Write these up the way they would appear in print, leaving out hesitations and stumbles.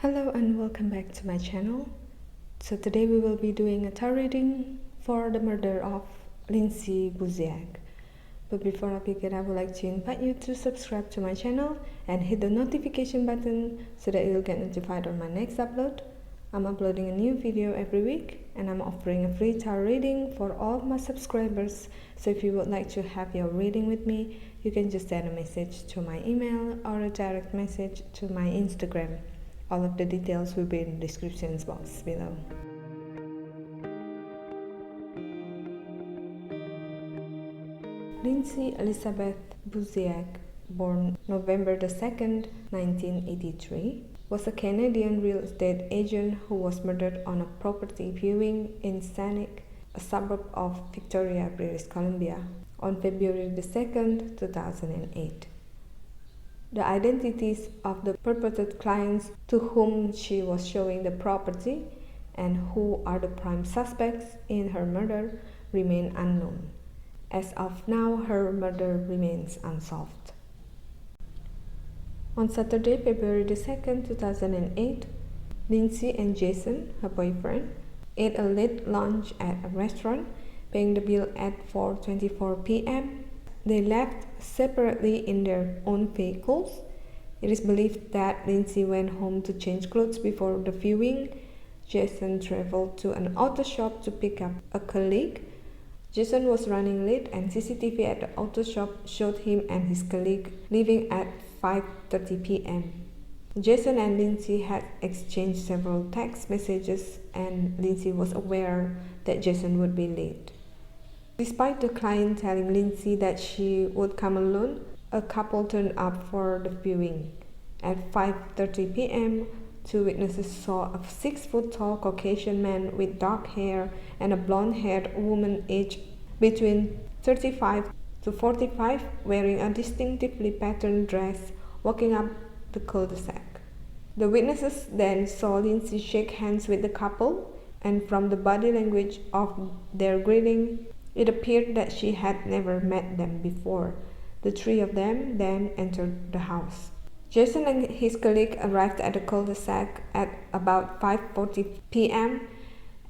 Hello and welcome back to my channel. So today we will be doing a tarot reading for the murder of Lindsay Buziak. But before I begin, I would like to invite you to subscribe to my channel and hit the notification button so that you'll get notified on my next upload. I'm uploading a new video every week and I'm offering a free tarot reading for all of my subscribers. So if you would like to have your reading with me, you can just send a message to my email or a direct message to my Instagram. All of the details will be in the description box below. Lindsay Elizabeth Buziak, born November 2nd, 1983, was a Canadian real estate agent who was murdered on a property viewing in Saanich, a suburb of Victoria, British Columbia, on February 2nd, 2008. The identities of the purported clients to whom she was showing the property and who are the prime suspects in her murder remain unknown. As of now, her murder remains unsolved. On Saturday, February 2nd, 2008, Lindsay and Jason, her boyfriend, ate a late lunch at a restaurant, paying the bill at 4:24 p.m. They left separately in their own vehicles. It is believed that Lindsay went home to change clothes before the viewing. Jason traveled to an auto shop to pick up a colleague. Jason was running late and CCTV at the auto shop showed him and his colleague leaving at 5:30 p.m. Jason and Lindsay had exchanged several text messages and Lindsay was aware that Jason would be late. Despite the client telling Lindsay that she would come alone, a couple turned up for the viewing. At 5:30 p.m., two witnesses saw a 6-foot-tall Caucasian man with dark hair and a blonde-haired woman aged between 35 to 45 wearing a distinctively patterned dress walking up the cul-de-sac. The witnesses then saw Lindsay shake hands with the couple, and from the body language of their greeting, it appeared that she had never met them before. The three of them then entered the house. Jason and his colleague arrived at the cul-de-sac at about 5:40 p.m.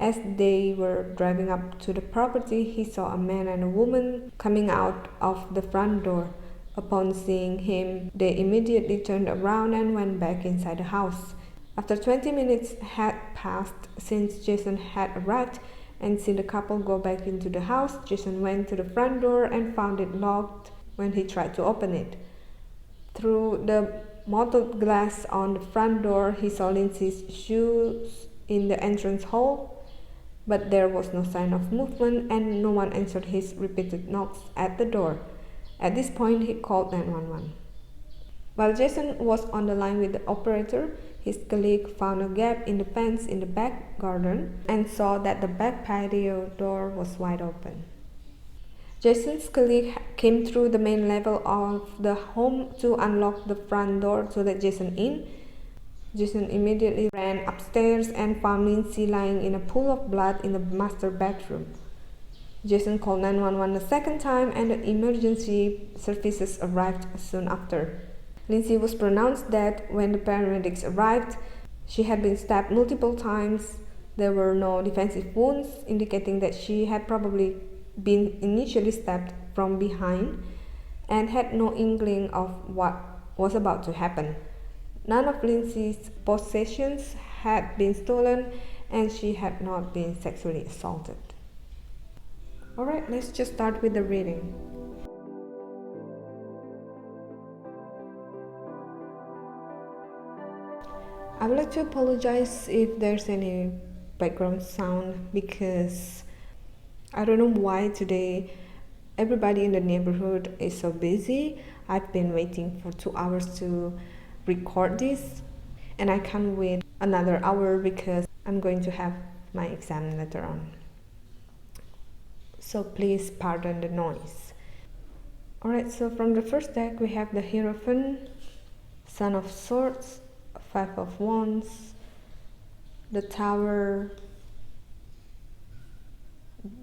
As they were driving up to the property, he saw a man and a woman coming out of the front door. Upon seeing him, they immediately turned around and went back inside the house. After 20 minutes had passed since Jason had arrived and seen the couple go back into the house, Jason went to the front door and found it locked when he tried to open it. Through the mottled glass on the front door, he saw Lindsay's shoes in the entrance hall, but there was no sign of movement and no one answered his repeated knocks at the door. At this point, he called 911. While Jason was on the line with the operator, his colleague found a gap in the fence in the back garden and saw that the back patio door was wide open. Jason's colleague came through the main level of the home to unlock the front door to let Jason in. Jason immediately ran upstairs and found Lindsay lying in a pool of blood in the master bedroom. Jason called 911 a second time and the emergency services arrived soon after. Lindsay was pronounced dead when the paramedics arrived. She had been stabbed multiple times. There were no defensive wounds, indicating that she had probably been initially stabbed from behind and had no inkling of what was about to happen. None of Lindsay's possessions had been stolen and she had not been sexually assaulted. Alright, let's just start with the reading. I would like to apologize if there's any background sound because I don't know why today everybody in the neighborhood is so busy. I've been waiting for 2 hours to record this and I can't wait another hour because I'm going to have my exam later on. So please pardon the noise. Alright, so from the first deck we have the Hierophant, Son of Swords, 5 of Wands, the Tower,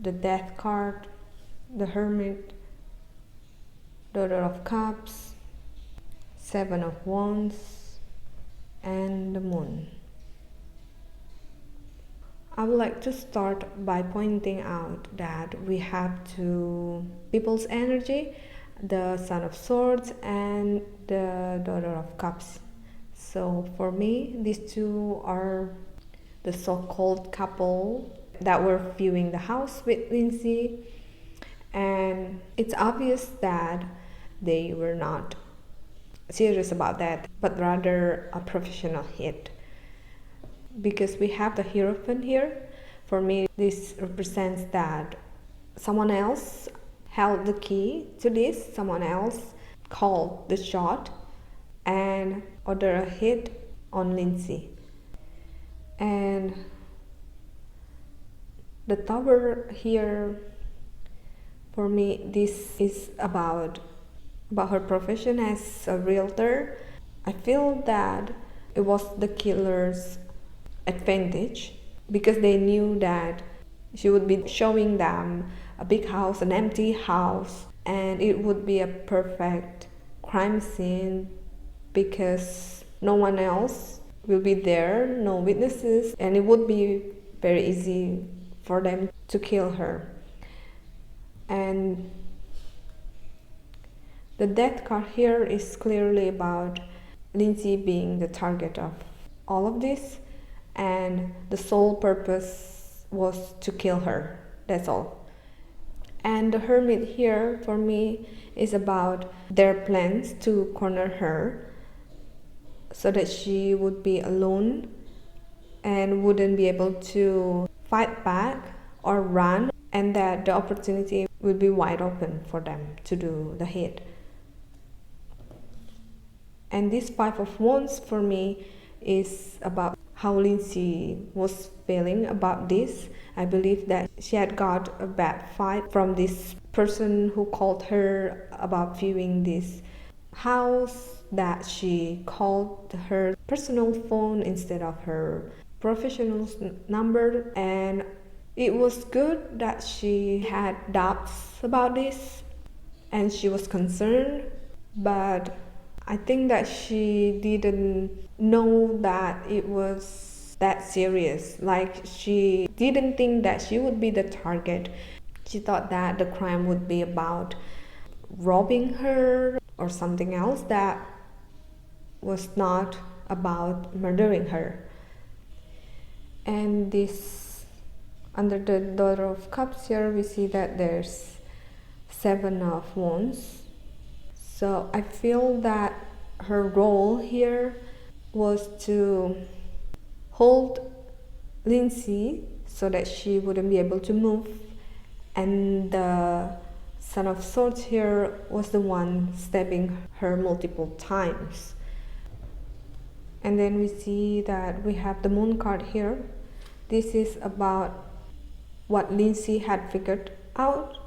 the Death card, the Hermit, Daughter of Cups, 7 of Wands, and the moon. I would like to start by pointing out that we have two people's energy, the Son of Swords and the Daughter of Cups. So for me, these two are the so-called couple that were viewing the house with Lindsay, and it's obvious that they were not serious about that, but rather a professional hit. Because we have the Hierophant here, for me this represents that someone else held the key to this, someone else called the shot and ordered a hit on Lindsay. And the Tower here, for me, this is about her profession as a realtor. I feel that it was the killer's advantage because they knew that she would be showing them a big house, an empty house, and it would be a perfect crime scene because no one else will be there, no witnesses, and it would be very easy for them to kill her. And the death card here is clearly about Lindsay being the target of all of this, and the sole purpose was to kill her. That's all. And the Hermit here, for me, is about their plans to corner her so that she would be alone and wouldn't be able to fight back or run, and that the opportunity would be wide open for them to do the hit. And this Five of Wands for me is about how Lindsay was feeling about this. I believe that she had got a bad fight from this person who called her about viewing this house, that she called her personal phone instead of her professional number, and it was good that she had doubts about this and she was concerned, but I think that she didn't know that it was that serious. Like, she didn't think that she would be the target. She thought that the crime would be about robbing her or something else that was not about murdering her. And this, under the Daughter of Cups here, we see that there's Seven of Wands. So I feel that her role here was to hold Lindsay so that she wouldn't be able to move, and the Son of Swords here was the one stabbing her multiple times. And then we see that we have the Moon card here. This is about what Lindsay had figured out.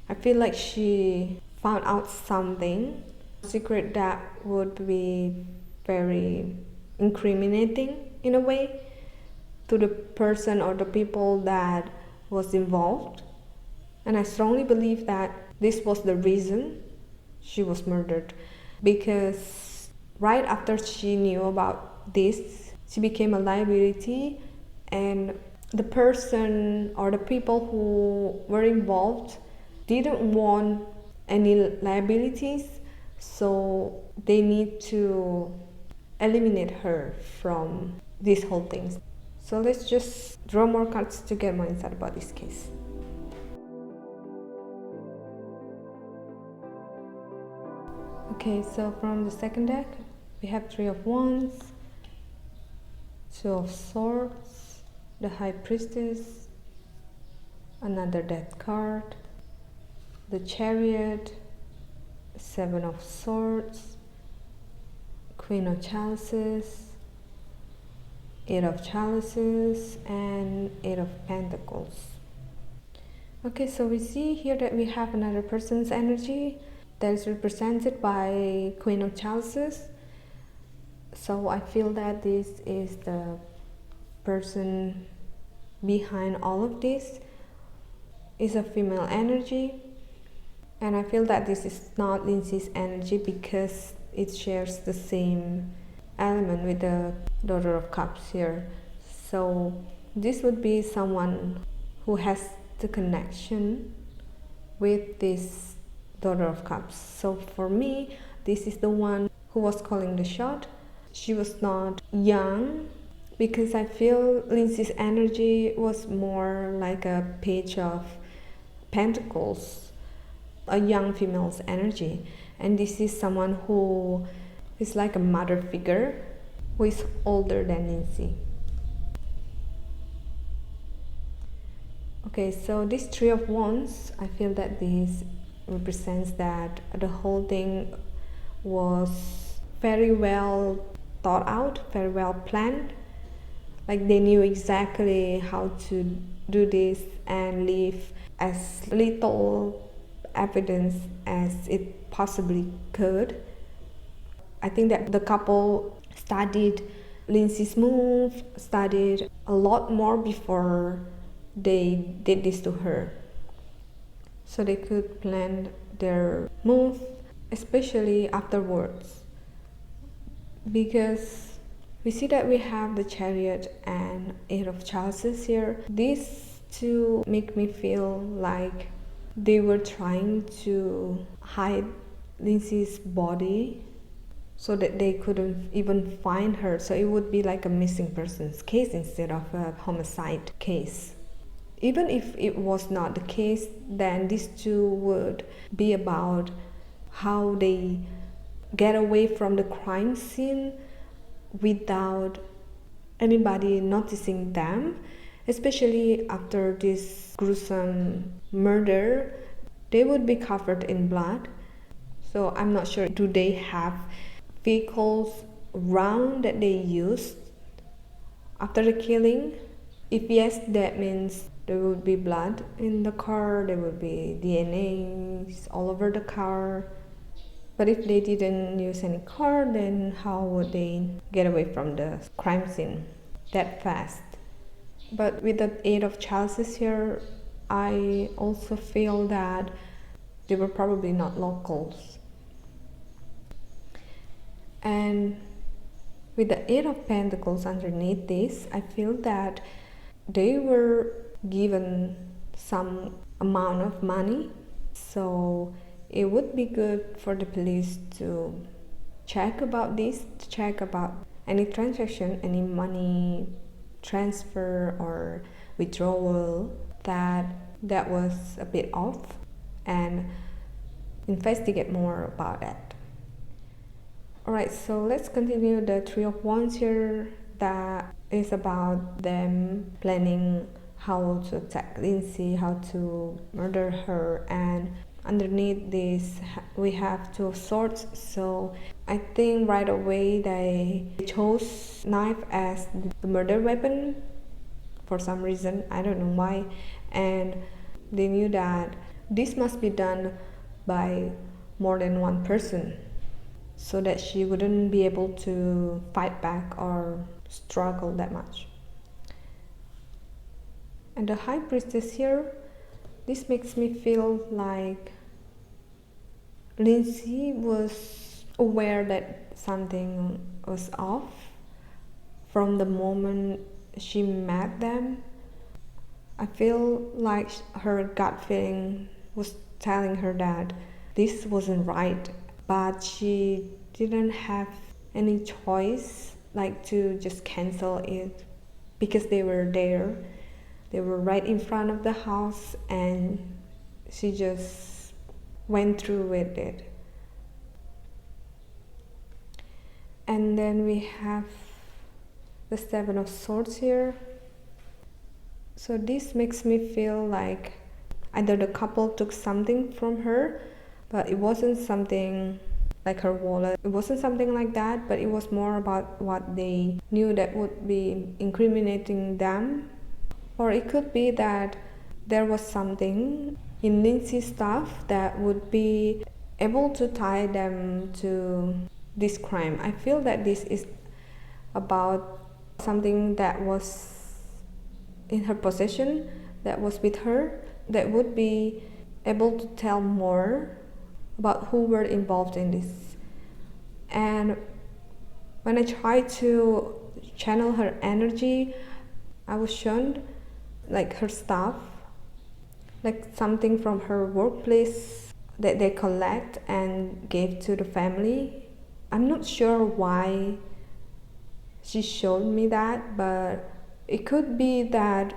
I feel like she found out something, a secret that would be very incriminating in a way to the person or the people that was involved. And I strongly believe that this was the reason she was murdered, because right after she knew about this, she became a liability, and the person or the people who were involved didn't want any liabilities, so they need to eliminate her from this whole thing. So let's just draw more cards to get more insight about this case. Okay, so from the second deck, we have Three of Wands, Two of Swords, the High Priestess, another Death card, the Chariot, Seven of Swords, Queen of Chalices, Eight of Chalices, and Eight of Pentacles. Okay, so we see here that we have another person's energy that is represented by Queen of Chalices. So I feel that this is the person behind all of this. Is a female energy, and I feel that this is not Lindsay's energy because it shares the same element with the daughter of cups here. So this would be someone who has the connection with this daughter of cups. So for me, this is the one who was calling the shot. She was not young, because I feel Lindsay's energy was more like a page of pentacles, a young female's energy. And this is someone who is like a mother figure who is older than Lindsay. Okay, so this Three of Wands, I feel that this represents that the whole thing was very well thought out, very well planned. Like they knew exactly how to do this and leave as little evidence as it possibly could. I think that the couple studied Lindsay's move, studied a lot more before they did this to her, so they could plan their move, especially afterwards. Because we see that we have the Chariot and Eight of Chalices here. These two make me feel like they were trying to hide Lindsay's body so that they couldn't even find her. So it would be like a missing persons case instead of a homicide case. Even if it was not the case, then these two would be about how they get away from the crime scene without anybody noticing them, especially after this gruesome murder. They would be covered in blood. So I'm not sure, do they have vehicles around that they used after the killing? If yes, that means there would be blood in the car, there would be DNAs all over the car. But if they didn't use any car, then how would they get away from the crime scene that fast? But with the Eight of Chalices here, I also feel that they were probably not locals. And with the Eight of Pentacles underneath this, I feel that they were given some amount of money. So it would be good for the police to check about this, to check about any transaction, any money transfer or withdrawal that was a bit off, and investigate more about that. Alright, so let's continue the Three of Wands here. That is about them planning how to attack Lindsay, how to murder her, and underneath this we have Two of Swords. So I think right away they chose knife as the murder weapon for some reason, I don't know why, and they knew that this must be done by more than one person so that she wouldn't be able to fight back or struggle that much. And the High Priestess here, this makes me feel like Lindsay was aware that something was off from the moment she met them. I feel like her gut feeling was telling her that this wasn't right, but she didn't have any choice like to just cancel it because they were there. They were right in front of the house and she just went through with it. And then we have the Seven of Swords here. So this makes me feel like either the couple took something from her, but it wasn't something like her wallet. It wasn't something like that, but it was more about what they knew that would be incriminating them. Or it could be that there was something in Lindsay's stuff that would be able to tie them to this crime. I feel that this is about something that was in her possession, that was with her, that would be able to tell more about who were involved in this. And When I tried to channel her energy, I was shown like her stuff, like something from her workplace that they collect and gave to the family. I'm not sure why she showed me that, but it could be that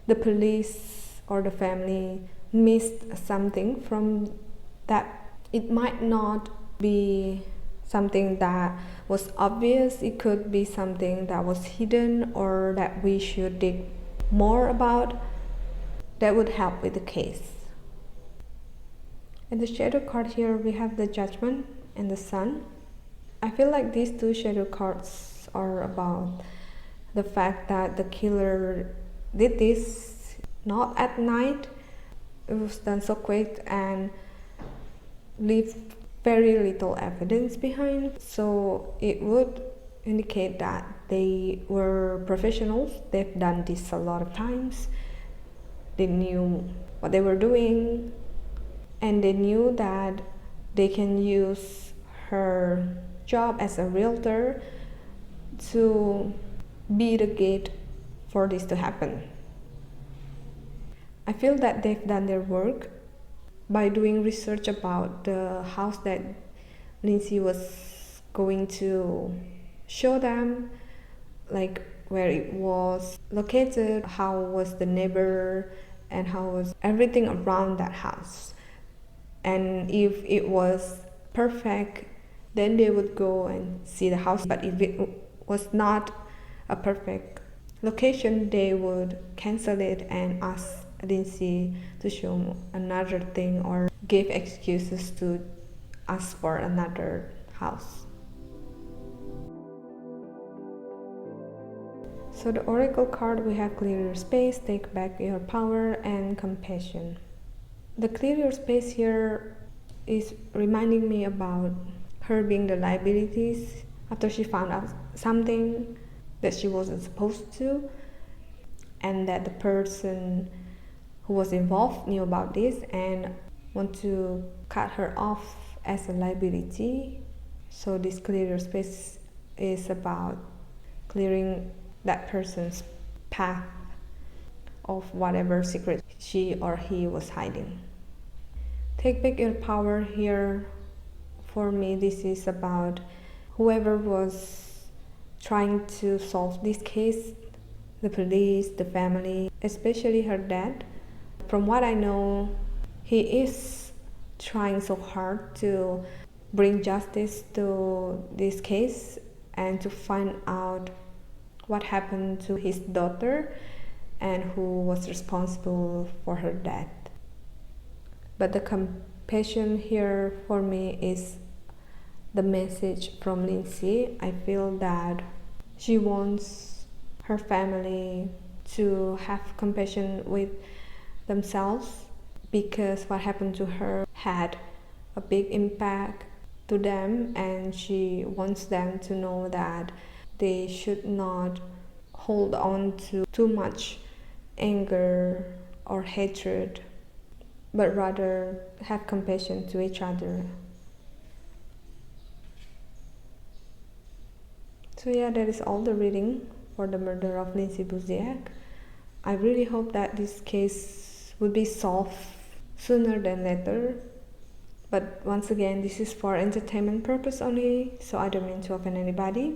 the police or the family missed something from that. It might not be something that was obvious, it could be something that was hidden or that we should dig more about. That would help with the case. In the shadow card here, we have the Judgment and the Sun. I feel like these two shadow cards are about the fact that the killer did this not at night. It was done so quick and left very little evidence behind. So it would indicate that they were professionals. They've done this a lot of times. They knew what they were doing, and they knew that they can use her job as a realtor to be the gate for this to happen. I feel that they've done their work by doing research about the house that Lindsay was going to show them, like where it was located, how was the neighbor, and how was everything around that house. And if it was perfect, then they would go and see the house. But if it was not a perfect location, they would cancel it and ask Lindsay to show another thing or give excuses to ask for another house. So the oracle card, we have clear your space, take back your power, and compassion. The clear your space here is reminding me about her being the liabilities after she found out something that she wasn't supposed to, and that the person who was involved knew about this and want to cut her off as a liability. So this clear your space is about clearing that person's path of whatever secret she or he was hiding. Take back your power here. For me, this is about whoever was trying to solve this case, the police, the family, especially her dad. From what I know, he is trying so hard to bring justice to this case and to find out what happened to his daughter and who was responsible for her death. But the compassion here for me is the message from Lindsay. I feel that she wants her family to have compassion with themselves, because what happened to her had a big impact to them, and she wants them to know that they should not hold on to too much anger or hatred, but rather have compassion to each other. So yeah, that is all the reading for the murder of Lindsay Buziak. I really hope that this case will be solved sooner than later. But once again, this is for entertainment purpose only, so I don't mean to offend anybody.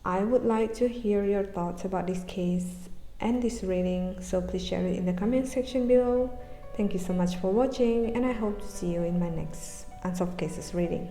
I would like to hear your thoughts about this case and this reading, so please share it in the comment section below. Thank you so much for watching, and I hope to see you in my next Unsolved Cases reading.